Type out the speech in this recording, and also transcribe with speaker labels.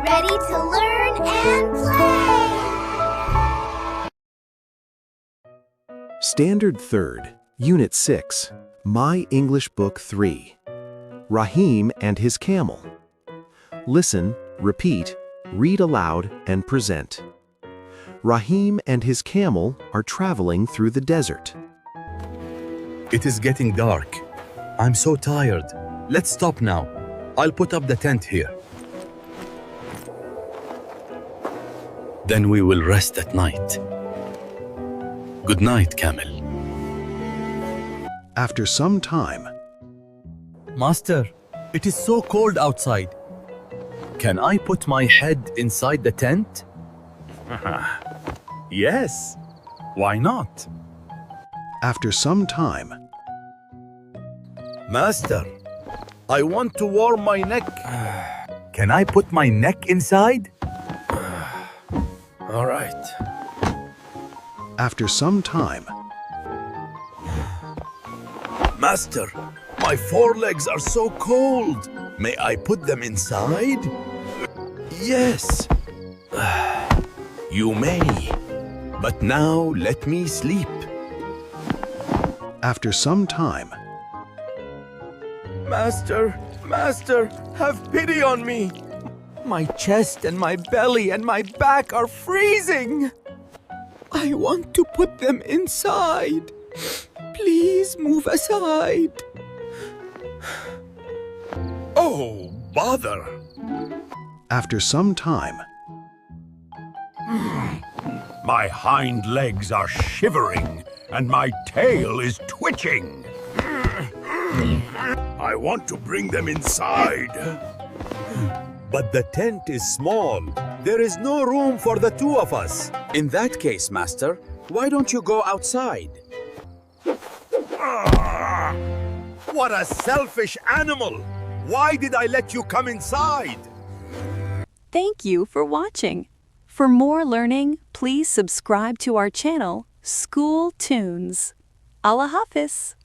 Speaker 1: Ready to learn and play!
Speaker 2: Standard 3rd, Unit 6, My English Book 3. Rahim and his Camel. Listen, repeat, read aloud, and present. Rahim and his camel are traveling through the desert.
Speaker 3: It is getting dark. I'm so tired. Let's stop now. I'll put up the tent here. Then we will rest at night. Good night, Camel.
Speaker 2: After some time,
Speaker 3: Master, it is so cold outside. Can I put my head inside the tent? Yes. Why not?
Speaker 2: after some time,
Speaker 3: Master, I want to warm my neck. Can I put my neck inside? All right.
Speaker 2: after some time,
Speaker 3: Master, my forelegs are so cold. May I put them inside? Yes. You may. But now let me sleep.
Speaker 2: after some time,
Speaker 3: Master, have pity on me. My chest and my belly and my back are freezing. I want to put them inside. Please move aside. Oh, bother.
Speaker 2: after some time,
Speaker 4: My hind legs are shivering and my tail is twitching. I want to bring them inside.
Speaker 3: But the tent is small. There is no room for the two of us.
Speaker 5: In that case, Master, why don't you go outside?
Speaker 4: What a selfish animal! Why did I let you come inside?
Speaker 6: Thank you for watching. For more learning, please subscribe to our channel, School Toonz. Allah Hafiz.